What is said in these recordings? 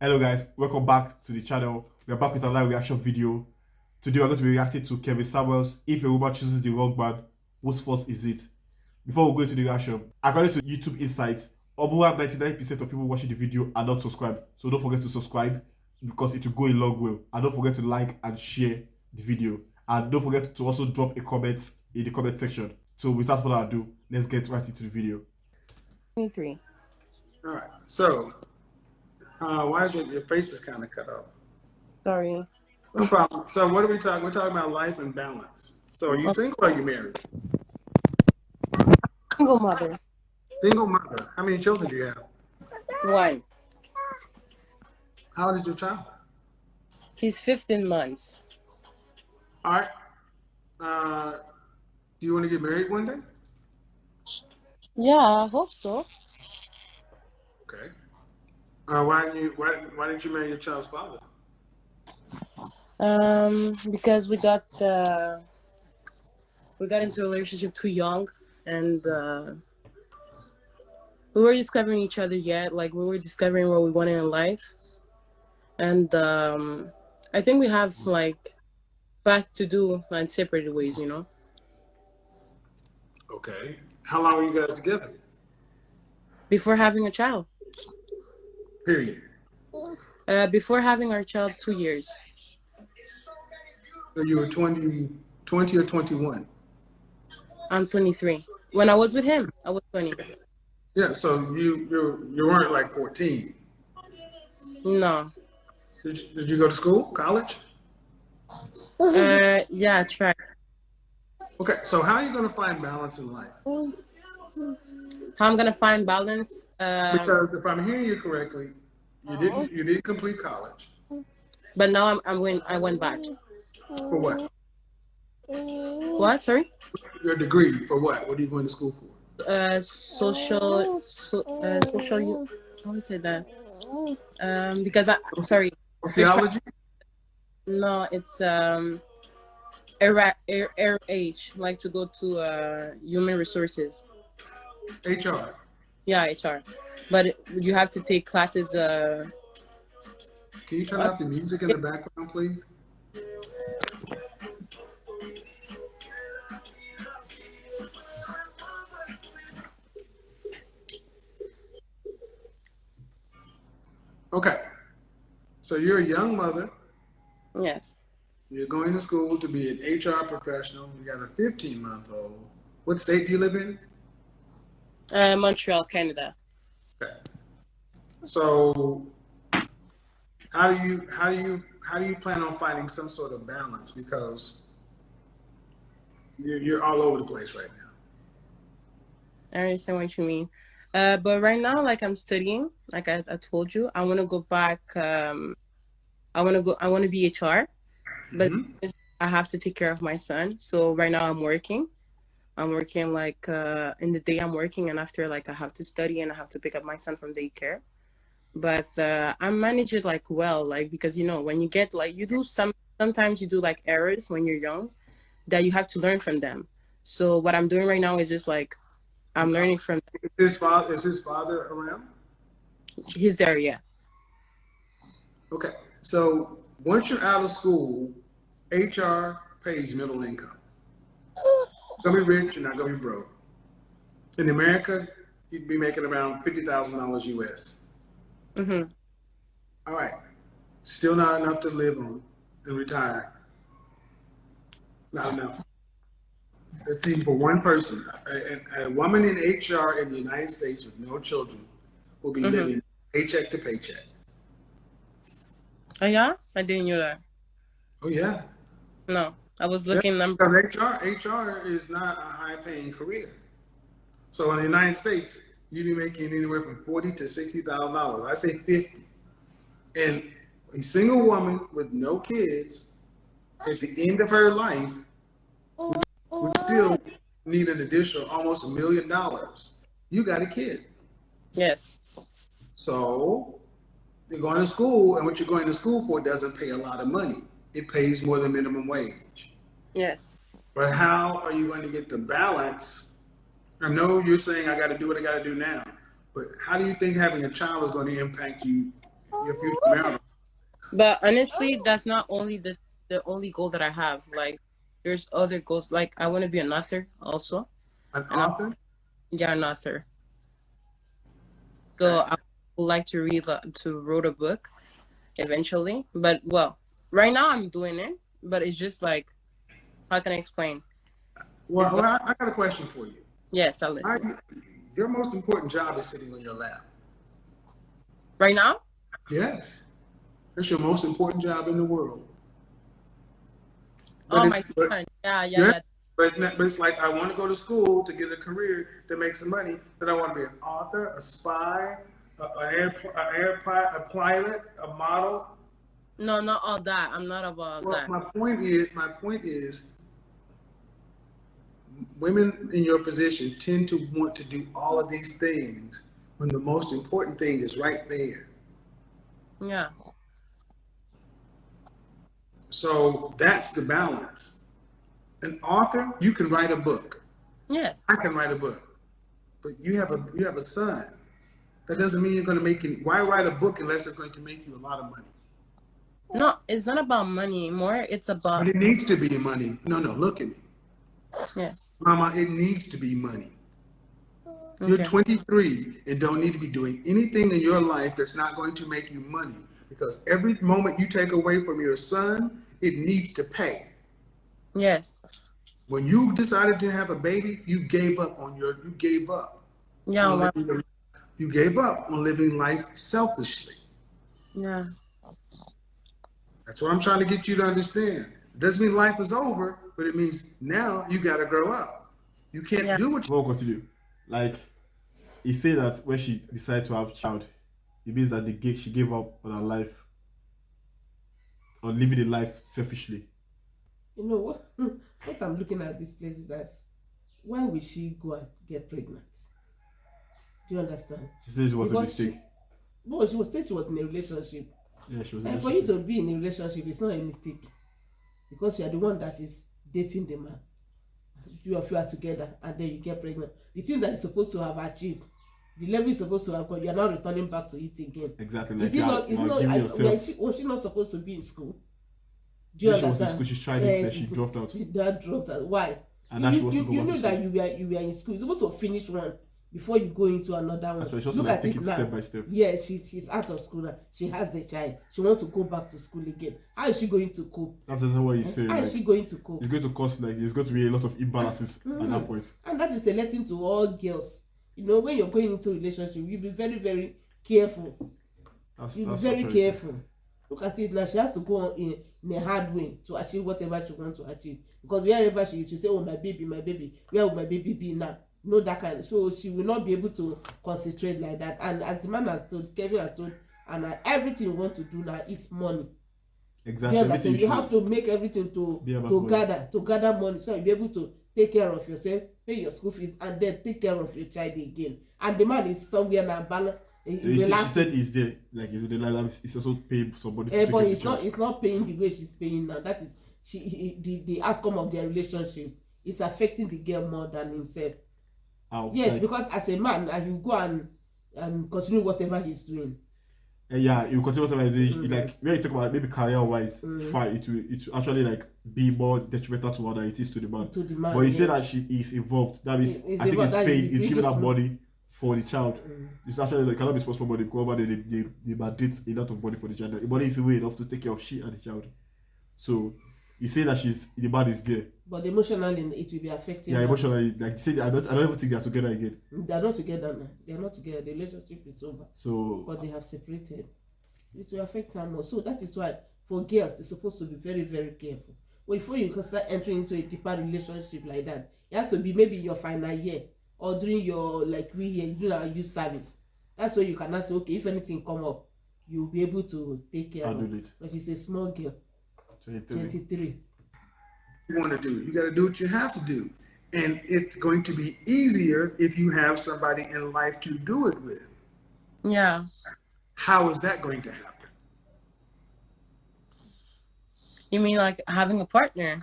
Hello guys, welcome back to the channel. We are back with another reaction video. Today we're going to be reacting to Kevin Samuels. If a woman chooses the wrong man, whose fault is it? Before we go into the reaction, according to YouTube Insights, over 99% of people watching the video are not subscribed. So don't forget to subscribe because it will go a long way. And don't forget to like and share the video. And don't forget to also drop a comment in the comment section. So without further ado, let's get right into the video. 23. All right. So, why is your face is kind of cut off? Sorry. No problem. So, what are we talking? We're talking about life and balance. So, are you single or are you married? Single mother. Single mother. How many children do you have? One. How old is your child? He's 15 months. All right. Do you want to get married one day? Yeah, I hope so. Okay. Why didn't you marry your child's father? Because we got into a relationship too young, and we were discovering each other yet. Like, we were discovering what we wanted in life, and I think we have like path to do and separate ways. Okay. How long were you guys together? Before having a child. Period. Before having our child, 2 years. So you were 20 or 21? I'm 23. When I was with him, I was 20. Yeah. So you weren't like 14. No. Did you go to school, college? Yeah, track. Okay, so how are you going to find balance in life? How I'm gonna find balance? Because if I'm hearing you correctly, you didn't complete college. But now I went back. For what? What? Sorry. Your degree for what? What are you going to school for? Social. How do you say that? Because sorry. Sociology? No, it's RH, like to go to human resources. HR. Yeah, HR. But you have to take classes. Can you turn off the music in the background, please? Okay. So you're a young mother. Yes. You're going to school to be an HR professional. You got a 15-month-old. What state do you live in? Montreal, Canada. Okay. So how do you plan on finding some sort of balance, because you're all over the place right now? I understand what you mean. But right now, like, I'm studying. Like I told you, I want to go back. I want to be HR, but I have to take care of my son. So right now I'm working. I'm working like in the day I'm working, and after, like, I have to study and I have to pick up my son from daycare. But I manage it like well, like, because when you get, like, you do sometimes you do like errors when you're young that you have to learn from them. So what I'm doing right now is just like I'm learning from. Is his father around? He's there, yeah. Okay. So once you're out of school, HR pays middle income. You're gonna be rich, you're not gonna be broke. In America, you'd be making around $50,000 US. Mm-hmm. All right. Still not enough to live on and retire. Not enough. That's even for one person. A woman in HR in the United States with no children will be living paycheck to paycheck. Oh yeah, I didn't know that. Oh yeah. No, I was looking numbers. Because HR is not a high-paying career. So in the United States, you'd be making anywhere from $40,000 to $60,000. I say 50. And a single woman with no kids at the end of her life would still need an additional almost $1 million. You got a kid. Yes. So you're going to school, and what you're going to school for doesn't pay a lot of money. It pays more than minimum wage. Yes. But how are you going to get the balance? I know you're saying I got to do what I got to do now, but how do you think having a child is going to impact you your future marital. But honestly, that's not only the only goal that I have. Like, there's other goals. Like, I want to be an author also, An and I'm author? yeah, an author. So Okay. I would like to write a book eventually. But well, right now I'm doing it, but it's just like, how can I explain? It's Well, like, I got a question for you. yes, I'll Why, listen. your most important job is sitting on your lap. Right now? Yes. That's your most important job in the world. But Oh my it's but God. Yeah, yeah, yeah, yeah. but it's like I want to go to school to get a career to make some money. Then I want to be an author, a spy, a pilot, a model. No, not all that. I'm not about Well, that. my point is, women in your position tend to want to do all of these things when the most important thing is right there. Yeah. So that's the balance. An author, you can write a book. Yes. I can write a book, but you have a son. That doesn't mean you're going to make it. Why write a book unless it's going to make you a lot of money? No, it's not about money anymore. It's But about it needs to be money. No, no, look at me, yes. Mama. It needs to be money. You're Okay. 23 and don't need to be doing anything in your life that's not going to make you money. Because every moment you take away from your son, it needs to pay. Yes. When you decided to have a baby, you gave up Yeah. on Well, living life selfishly. yeah. That's what I'm trying to get you to understand. It doesn't mean life is over, but it means now you got to grow up. You can't Yeah. do what you. We'll continue. Like, he said that when she decided to have child, it means that she gave up on her life, on living a life selfishly. You know what? What I'm looking at this place is that why will she go and get pregnant? Do you understand? She said it was a Because mistake. she was saying she was in a relationship. Yeah, she was in a And for you relationship. to be in a relationship, it's not a mistake because you are the one that is dating the man. You are together and then you get pregnant. The thing that you're supposed to have achieved, the level you're supposed to have got, you're now returning back to it again. Exactly. Is Like, it not? Is it not? giving yourself. Was she not supposed to be in school? Do you She was in understand? school, she tried it, then she dropped out. She dropped out. Why? And now she wants to go You back know to that school. you were in school. You're supposed to finish one before you go into another one. That's why she wants to Look like at take it it now. step by step. Yes, she's out of school now. She has the child. She wants to go back to school again. How is she going to cope? That's what you say. How Like, is she going to cope? it's going to cause, like, there's going to be a lot of imbalances at that point. And that is a lesson to all girls. You know, when you're going into a relationship, you be very, very careful. You be very actually careful. Look at it now. She has to go on in a hard way to achieve whatever she wants to achieve. Because wherever she is, she say, "Oh, my baby, my baby. Where will my baby be now?" You know that kind. So she will not be able to concentrate like that. And as the man has told, Kevin has told, and everything you want to do now is money. Exactly. You understand? You have to make everything to gather money, so you'll be able to take care of yourself, pay your school fees, and then take care of your child again. And the man is somewhere now balance. she said he's there, like, he's in the line. He's also paying somebody to take but care he's of the child. not. It's not paying the way she's paying now. That is the outcome of their relationship is affecting the girl more than himself. Yes, like, because as a man, and you go and continue whatever he's doing. Yeah, you continue whatever he's doing. Like, when you talk about maybe career wise, fine, it will actually like be more detrimental to her than it is to the man. But he said that she is involved. That means I think he's paying, he's giving her money for the child. It's actually like, cannot be responsible money because they mandates a lot of money for the child. The money is way enough to take care of she and the child. So he said that the man is there. But emotionally, it will be affecting. Yeah, emotionally, like he said, I don't even think they are together again. They are not together now. They are not together. The relationship is over. So, but they have separated. It will affect her more. So that is why for girls they're supposed to be very, very careful. Well, before you can start entering into a deeper relationship like that, it has to be maybe your final year or during your during our youth service. That's where you can ask, okay, if anything come up, you'll be able to take care of it. But she's a small girl. 23. You want to do. You got to do what you have to do. And it's going to be easier if you have somebody in life to do it with. Yeah. How is that going to happen? You mean like having a partner?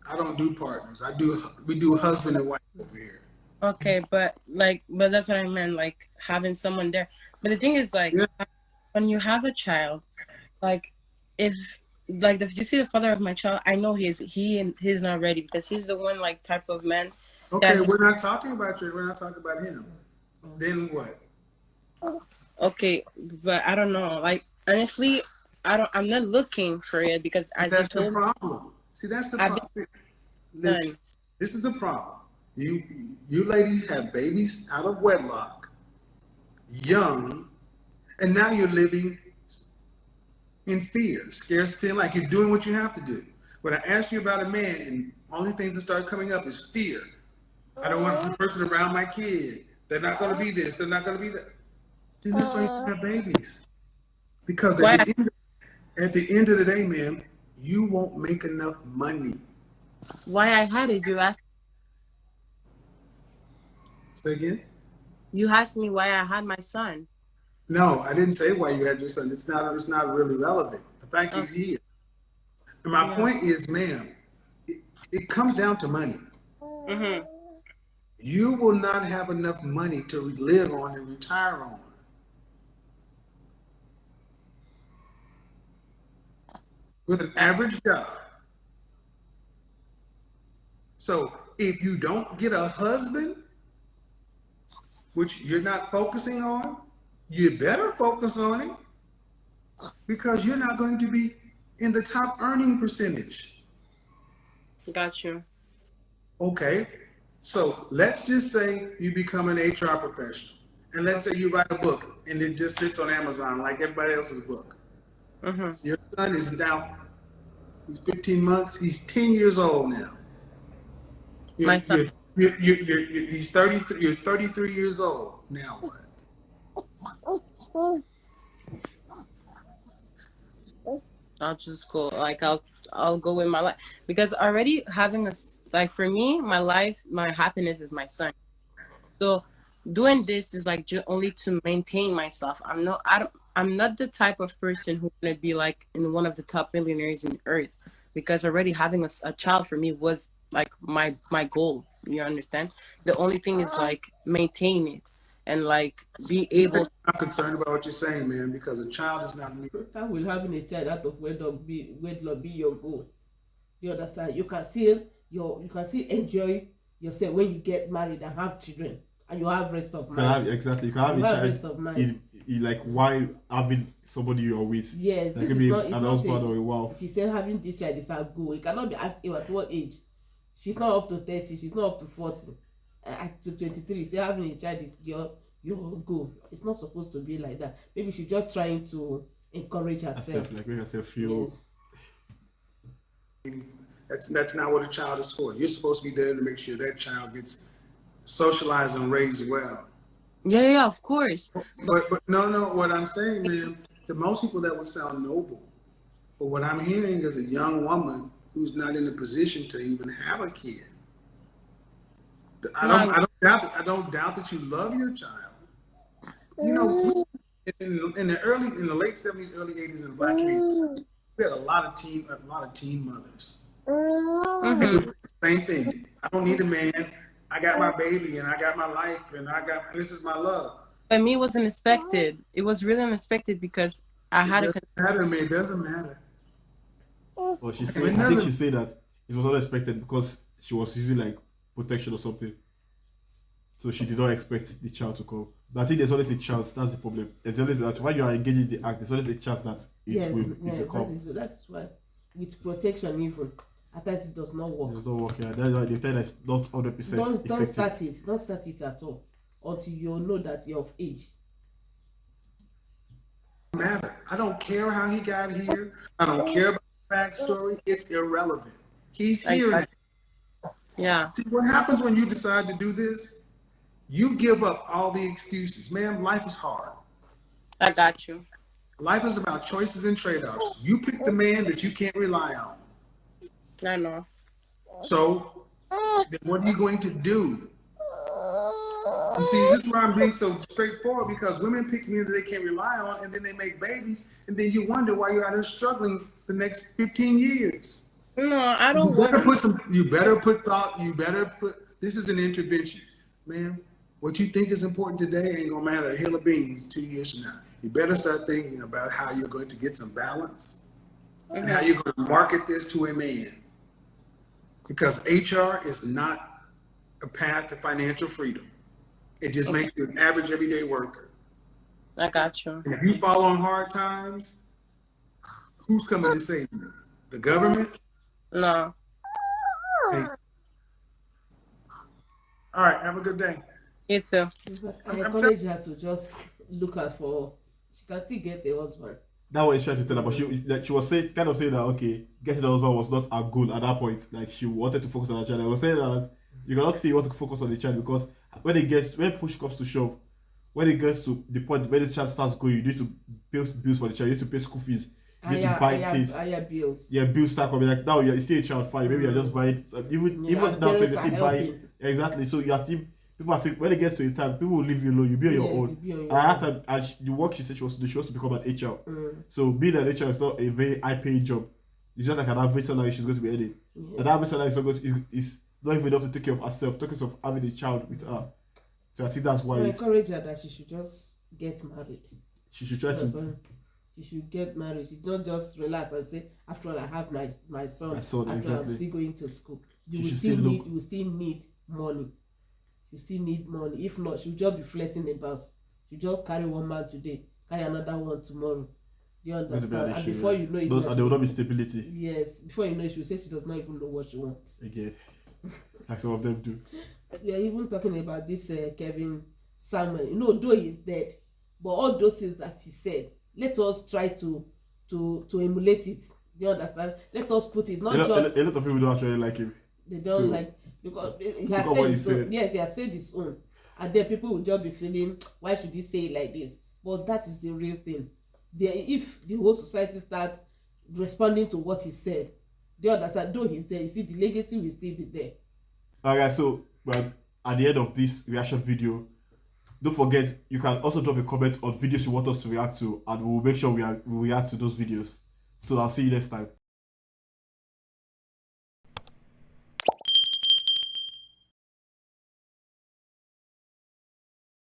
I don't do partners. We do husband and wife over here. Okay, but that's what I meant, like having someone there. But the thing is, like, Yeah. when you have a child, like, if you see the father of my child, I know he's not ready because he's the one like type of man that Okay, we're not talking about you. We're not talking about him. Then what? okay, but I don't know. Like honestly, I'm not looking for it because But as you that's the told me, problem. See, that's the I've been problem. Listen, done. this is the problem. You you ladies have babies out of wedlock, young, and now you're living in fear, scarcity, and like you're doing what you have to do. When I ask you about a man, and only things that start coming up is fear. I don't want this person around my kid. They're not going to be this. They're not going to be that. Then that's why you have babies. Because Why? at the end of the day, man, you won't make enough money. Why I had it? Say again? You asked me why I had my son. No, I didn't say why you had your son. It's not really relevant. The fact Oh, is here. And my yeah. point is, ma'am, it comes down to money. Mhm. You will not have enough money to live on and retire on with an average job. So if you don't get a husband, which you're not focusing on, you better focus on it because you're not going to be in the top earning percentage. Got you. Okay, so let's just say you become an HR professional, and let's say you write a book and it just sits on Amazon like everybody else's book. Mhm. Your son is now, he's 15 months, he's 10 years old now. My You're, son. you're, he's 33, you're 33 years old. Now what? I'll just go like I'll go with my life because already having like for me my life my happiness is my son. So doing this is like only to maintain myself. I'm not the type of person who's gonna be like in one of the top millionaires in earth because already having a child for me was like my goal. You understand? The only thing is like maintain it and like be able. I'm concerned about what you're saying, man, because a child is not me. How will having a child out of wedlock be your goal? You understand? You can still enjoy yourself when you get married and have children, and you have rest of You can have mind. exactly. You can have You a have child rest of mind. in like while having somebody you're with. Yes, Like this is maybe not. It's an not husband or a a. wife. She said having this child is her goal. It cannot be at what age? She's not up to 30. She's not up to 40. To 23, say having a child is your goal. It's not supposed to be like that. Maybe she's just trying to encourage herself. Herself, like make herself feel. Yes. That's not what a child is for. You're supposed to be there to make sure that child gets socialized and raised well. Yeah, of course. But no, what I'm saying, man, to most people that would sound noble. But what I'm hearing is a young woman who's not in a position to even have a kid. No, I don't doubt that you love your child. You know, in the late '70s, early '80s in the black community, we had a lot of teen mothers. They mhm. would say the same thing. I don't need a man. I got my baby and I got my life and and this is my love. But me was unexpected. It was really unexpected because I It had a doesn't matter, man. It doesn't matter. Or she I mean, said, it I think doesn't. she said that it was unexpected because she was using like protection or something. So she did not expect the child to come. But I think there's always a chance. That's the problem. There's always that while you are engaging the act, there's always a chance that Yes, it will yes, come. that is why with protection even at times it does not work. It's not working. That's why they tell us not 100% Don't effective. start it. Don't start it at all until you know that you're of age. Matter. I don't care how he got here. I don't care about the backstory. It's irrelevant. He's I here now. got yeah, See, what happens when you decide to do this? You give up all the excuses. Man, life is hard. I got you. Life is about choices and trade-offs. You pick the man that you can't rely on. I know. So, then what are you going to do? You see, this is why I'm being so straightforward because women pick men that they can't rely on and then they make babies and then you wonder why you're out there struggling the next 15 years. No, I You don't want. better put this is an intervention. man, what you think is important today ain't gonna matter a hill of beans 2 years from now. You better start thinking about how you're going to get some balance and how you're going to market this to a man. Because HR is not a path to financial freedom. It just makes you an average everyday worker. I got you. And if you fall on hard times, who's coming to save you? The government? No. Hey. All right, have a good day. You too. I encourage her to just look out for. She can still get a husband. That was trying to tell her, but she was saying, kind of saying that okay, getting a husband was not a goal at that point. Like she wanted to focus on the child. I was saying that you cannot say you want to focus on the child because when push comes to shove, when it gets to the point where the child starts going, you need to pay bills for the child. You need to pay school fees. You need to buy things. Bills. Yeah, bills start coming. Like now you're still a child fine. Maybe you're just buying even now. So you're still buying exactly. So you are still. People are saying when it gets to a time, people will leave you alone. You'll be on your own. And at that time, the work she said she wants to become an HR. So being an HR is not a very high paying job. It's just like an average salary she's going to be earning. Yes. And that average salary is not going to, is not even enough to take care of herself, talking of having a child with her. So I think that's why. I encourage her that she should just get married. She should try to. She should get married. She don't just relax and say, after all, I have my son. After exactly. I'm still going to school. You will still need money. You still need money. If not, she'll just be flirting about. She'll just carry one man today, carry another one tomorrow. Do you understand? And before you know it, and there will not be stability. Yes. Before you know it, she'll say she does not even know what she wants. Again, like some of them do. We are even talking about this Kelvin Samuel. You know, though he's dead, but all those things that he said, let us try to emulate it. Do you understand? Let us put it not just. A lot of people don't actually like him. They don't like because he has said his own. Yes, he has said his own, and then people will just be feeling, why should he say it like this? But that is the real thing. If the whole society starts responding to what he said, they understand. Though he's there, you see, the legacy will still be there. Alright, so at the end of this reaction video, don't forget you can also drop a comment on videos you want us to react to, and we will make sure we react to those videos. So I'll see you next time.